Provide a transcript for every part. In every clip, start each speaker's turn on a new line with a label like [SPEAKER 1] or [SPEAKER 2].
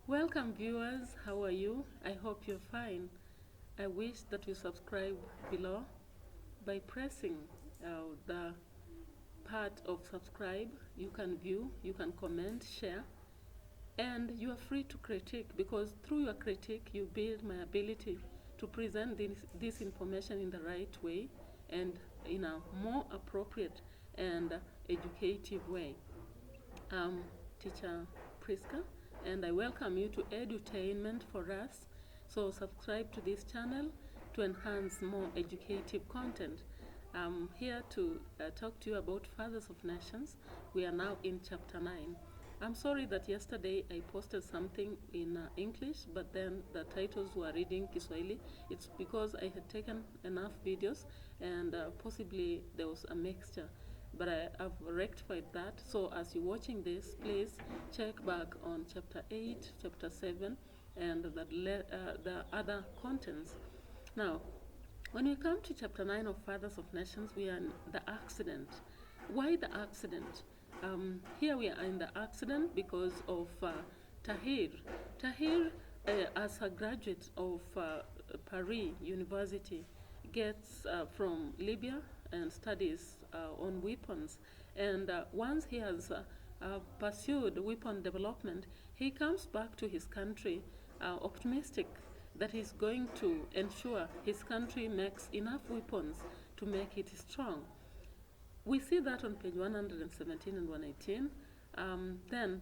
[SPEAKER 1] Welcome viewers, how are you? I hope you're fine. I wish that you subscribe below by pressing the part of subscribe. You can view, you can comment, share, and you are free to critique because through your critique you build my ability to present this information in the right way and in a more appropriate and educative way. Teacher Priska, and I welcome you to Edutainment for Us. So subscribe to this channel to enhance more educative content. I'm here to talk to you about Fathers of Nations. We are now in chapter 9. I'm sorry that yesterday I posted something in English, but then the titles were reading Kiswahili. It's because I had taken enough videos and possibly there was a mixture. But have rectified that. So as you're watching this, please check back on chapter 8, chapter 7, and the other contents. Now, when we come to chapter 9 of Fathers of Nations, we are in the accident. Why the accident? Here we are in the accident because of Tahir. Tahir, as a graduate of Paris University, gets from Libya and studies on weapons. And once he has pursued weapon development, he comes back to his country optimistic that he's going to ensure his country makes enough weapons to make it strong. We see that on page 117 and 118. Then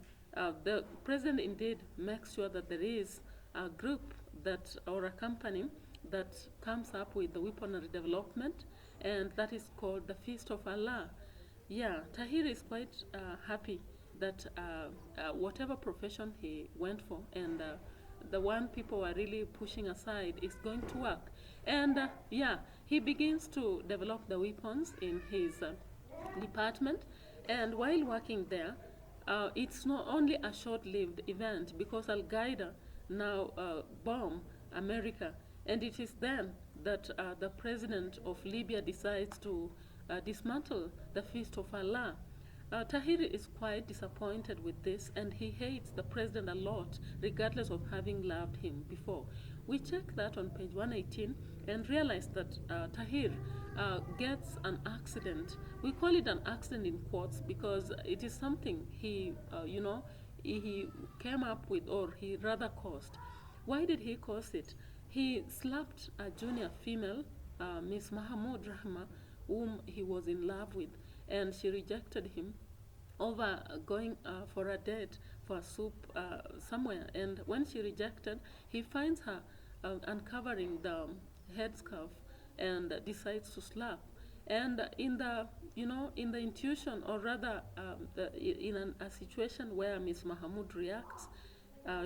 [SPEAKER 1] the president indeed makes sure that there is a group that or a company that comes up with the weaponry development, and that is called the Feast of Allah. Yeah, Tahir is quite happy that whatever profession he went for and the one people are really pushing aside is going to work. And yeah, he begins to develop the weapons in his department. And while working there, it's not only a short-lived event because Al Qaeda now bomb America, and it is then that the president of Libya decides to dismantle the Feast of Allah. Tahir is quite disappointed with this, and he hates the president a lot, regardless of having loved him before. We check that on page 118 and realize that Tahir gets an accident. We call it an accident in quotes because it is something he came up with, or he rather caused. Why did he cause it? He slapped a junior female, Miss Mahmoud Rahma, whom he was in love with, and she rejected him over going for a date for a soup somewhere. And when she rejected, he finds her uncovering the headscarf and decides to slap. And in the in the intuition, or rather in a situation where Miss Mahmoud reacts,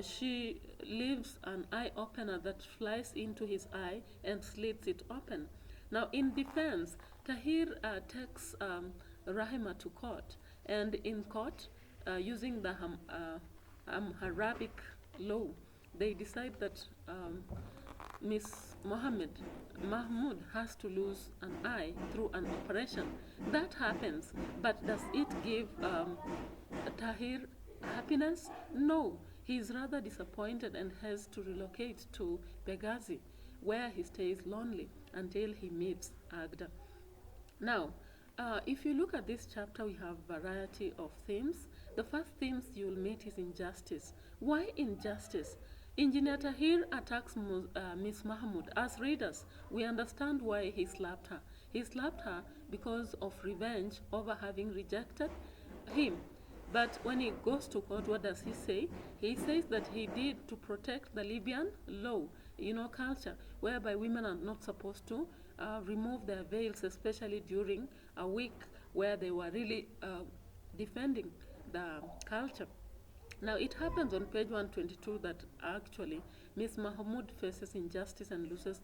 [SPEAKER 1] she leaves an eye opener that flies into his eye and slits it open. Now, in defense, Tahir takes Rahima to court, and in court, using the Arabic law, they decide that Miss Mahmoud has to lose an eye through an operation. That happens, but does it give Tahir happiness? No. He is rather disappointed and has to relocate to Benghazi, where he stays lonely until he meets Agda. Now, if you look at this chapter, we have variety of themes. The first themes you'll meet is injustice. Why injustice? Engineer Tahir attacks Miss Mahmoud. As readers, we understand why he slapped her. He slapped her because of revenge over having rejected him. But when he goes to court, what does he say? He says that he did to protect the Libyan law, culture, whereby women are not supposed to remove their veils, especially during a week where they were really defending the culture. Now, it happens on page 122 that actually Miss Mahmoud faces injustice and loses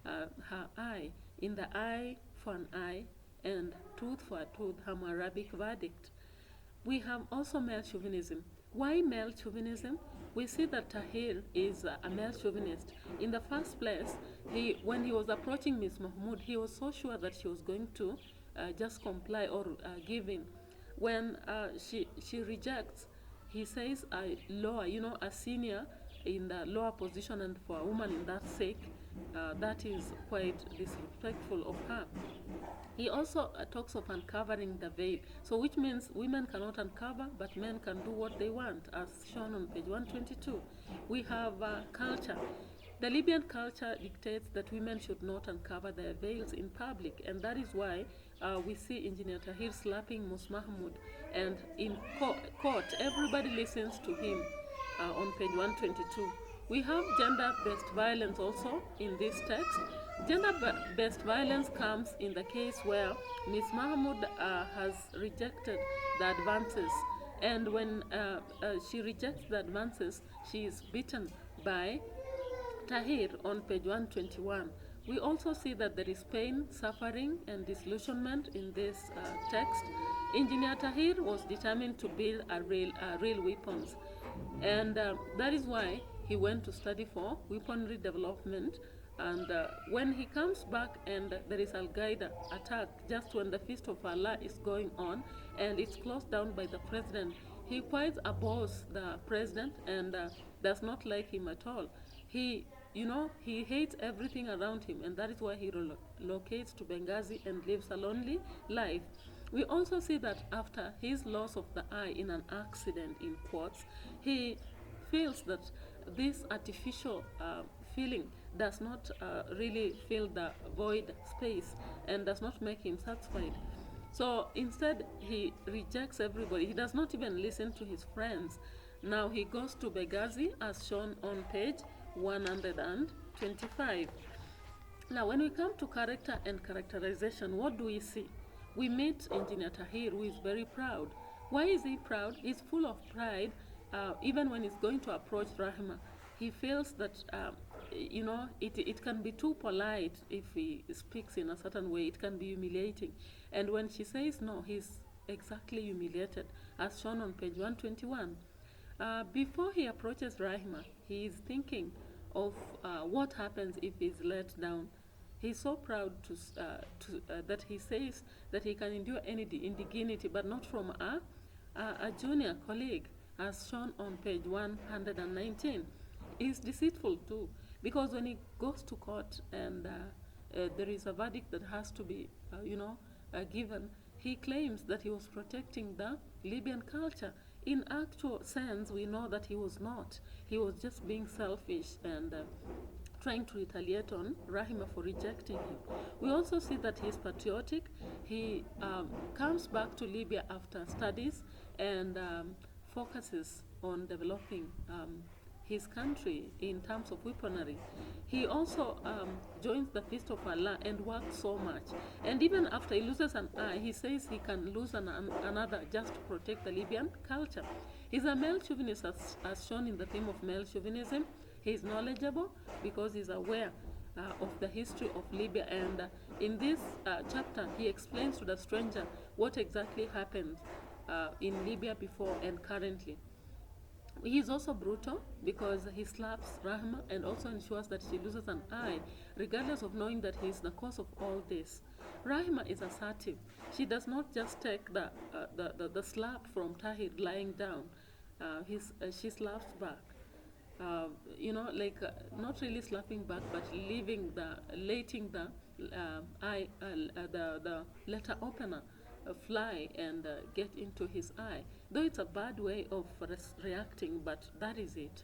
[SPEAKER 1] her eye. In the eye for an eye and tooth for a tooth, Hammurabic verdict. We have also male chauvinism. Why male chauvinism? We see that Tahir is a male chauvinist. In the first place, when he was approaching Miss Mahmoud, he was so sure that she was going to just comply or give in. When she rejects, he says a lower, a senior in the lower position, and for a woman in that sake, that is quite disrespectful of her. He also talks of uncovering the veil, so which means women cannot uncover, but men can do what they want, as shown on page 122. We have culture. The Libyan culture dictates that women should not uncover their veils in public, and that is why we see Engineer Tahir slapping Mus Mahmoud, and in court, everybody listens to him on page 122. We have gender-based violence also in this text. Gender-based violence comes in the case where Ms. Mahmoud has rejected the advances, and when she rejects the advances, she is beaten by Tahir on page 121. We also see that there is pain, suffering, and disillusionment in this text. Engineer Tahir was determined to build real weapons, and that is why he went to study for weaponry development. And when he comes back and there is Al-Qaeda attack just when the Feast of Allah is going on and it's closed down by the president, he quite abhors the president and does not like him at all. He hates everything around him, and that is why he relocates to Benghazi and lives a lonely life. We also see that after his loss of the eye in an accident, in quotes, he feels that this artificial feeling does not really fill the void space and does not make him satisfied. So instead, he rejects everybody. He does not even listen to his friends. Now he goes to Benghazi, as shown on page 125. Now, when we come to character and characterization, what do we see? We meet Engineer Tahir, who is very proud. Why is he proud? He's full of pride. Even when he's going to approach Rahima, he feels that it can be too polite if he speaks in a certain way. It can be humiliating. And when she says no, he's exactly humiliated, as shown on page 121. Before he approaches Rahima, he is thinking of what happens if he's let down. He's so proud that he says that he can endure any indignity, but not from a junior colleague, as shown on page 119. He's deceitful too, because when he goes to court and there is a verdict that has to be, given, he claims that he was protecting the Libyan culture. In actual sense, we know that he was not. He was just being selfish and trying to retaliate on Rahima for rejecting him. We also see that he's patriotic. He comes back to Libya after studies and focuses on developing his country in terms of weaponry. He also joins the Feast of Allah and works so much. And even after he loses an eye, he says he can lose another just to protect the Libyan culture. He's a male chauvinist, as shown in the theme of male chauvinism. He's knowledgeable because he's aware of the history of Libya. And in this chapter, he explains to the stranger what exactly happened in Libya before and currently. He is also brutal because he slaps Rahma and also ensures that she loses an eye, regardless of knowing that he is the cause of all this. Rahma is assertive. She does not just take the slap from Tahir lying down. She slaps back. Not really slapping back, but letting the letter opener fly and get into his eye. Though it's a bad way of reacting, but that is it.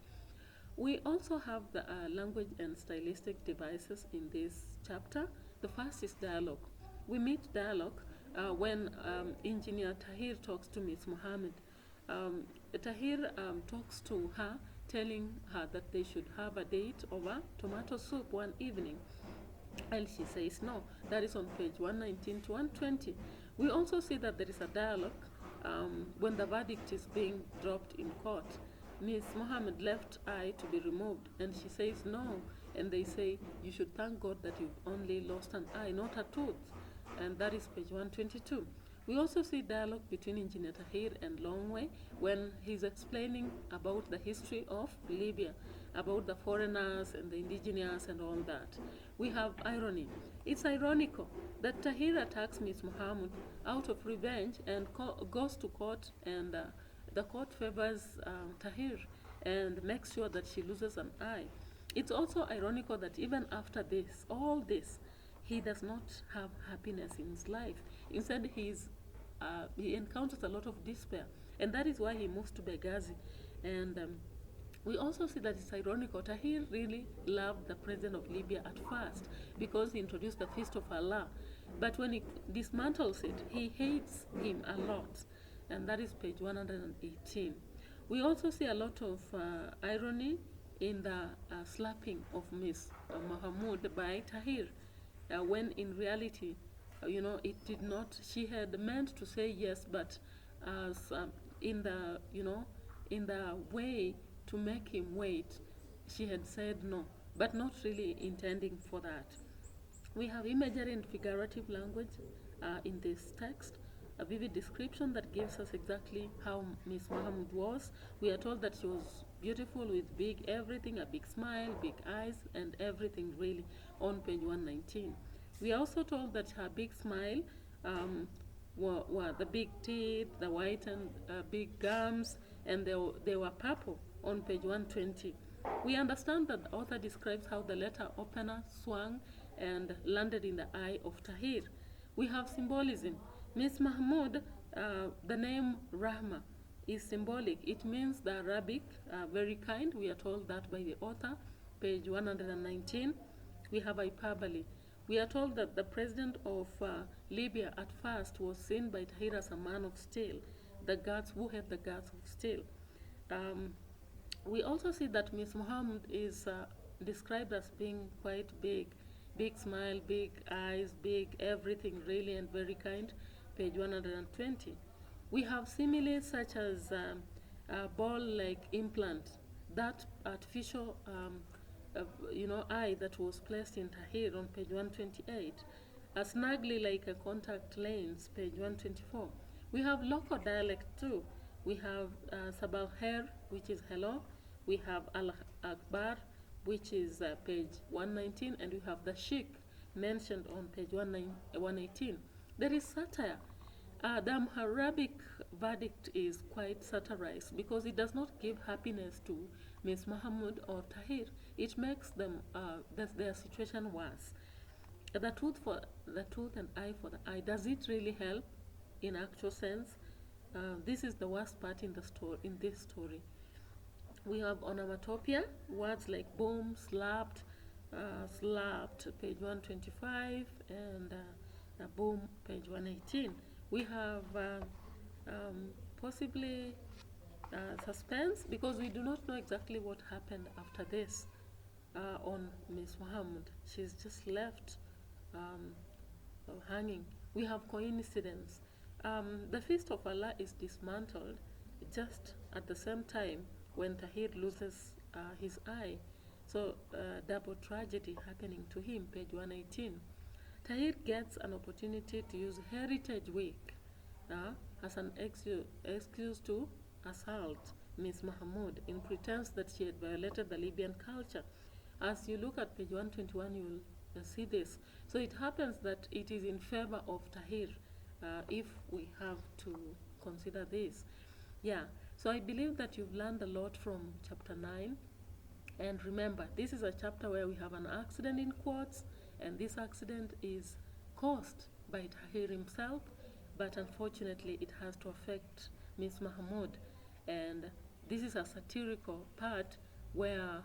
[SPEAKER 1] We also have the language and stylistic devices in this chapter. The first is dialogue. We meet dialogue when Engineer Tahir talks to Ms. Mohammed. Tahir talks to her, telling her that they should have a date over tomato soup one evening. And she says no. That is on page 119 to 120. We also see that there is a dialogue when the verdict is being dropped in court. Ms. Mohammed left eye to be removed, and she says no. And they say, you should thank God that you've only lost an eye, not a tooth. And that is page 122. We also see dialogue between Engineer Tahir and Longway when he's explaining about the history of Libya, about the foreigners and the indigenous and all that. We have irony. It's ironical that Tahir attacks Ms. Mohammed out of revenge and goes to court and the court favors Tahir and makes sure that she loses an eye. It's also ironical that even after this, all this, he does not have happiness in his life. Instead, he encounters a lot of despair, and that is why he moves to Benghazi. And we also see that it's ironical. Tahir really loved the president of Libya at first because he introduced the Feast of Allah. But when he dismantles it, he hates him a lot. And that is page 118. We also see a lot of irony in the slapping of Miss Mahmoud by Tahir, when in reality, it did not, she had meant to say yes, but as in the, in the way to make him wait, she had said no, but not really intending for that. We have imagery and figurative language in this text, a vivid description that gives us exactly how Miss Mahmoud was. We are told that she was beautiful with big everything, a big smile, big eyes, and everything really on page 119. We are also told that her big smile were the big teeth, the white and big gums, and they were purple on page 120. We understand that the author describes how the letter opener swung and landed in the eye of Tahir. We have symbolism. Miss Mahmoud, the name Rahma is symbolic. It means the Arabic, very kind. We are told that by the author, page 119. We have hyperbole. We are told that the president of Libya at first was seen by Tahir as a man of steel, the guts who had the guts of steel. We also see that Miss Muhammad is described as being quite big smile, big eyes, big everything really, and very kind, page 120. We have similes such as a ball-like implant, that artificial eye that was placed in Tahir on page 128, a snugly like a contact lens, page 124. We have local dialect too. We have Sabal Her, which is hello. We have Al Akbar, which is page 119, and we have the Sheikh mentioned on page 118. There is satire. The Arabic verdict is quite satirized because it does not give happiness to Miss Mahmoud or Tahir. It makes them their situation worse. The tooth and eye for the eye. Does it really help in actual sense? This is the worst part in the story. In this story, we have onomatopoeia, words like boom, slapped, page 125, and boom, page 118. We have possibly suspense because we do not know exactly what happened after this on Miss Muhammad. She's just left hanging. We have coincidence. The Feast of Allah is dismantled just at the same time when Tahir loses his eye. So double tragedy happening to him, page 118. Tahir gets an opportunity to use Heritage Week as an excuse to assault Miss Mahmoud in pretense that she had violated the Libyan culture. As you look at page 121, you will see this. So it happens that it is in favor of Tahir if we have to consider this. Yeah, so I believe that you've learned a lot from chapter 9. And remember, this is a chapter where we have an accident in quotes, and this accident is caused by Tahir himself, but unfortunately it has to affect Miss Mahmoud. And this is a satirical part where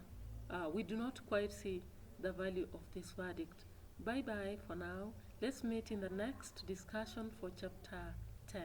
[SPEAKER 1] we do not quite see the value of this verdict. Bye bye for now. Let's meet in the next discussion for chapter 10.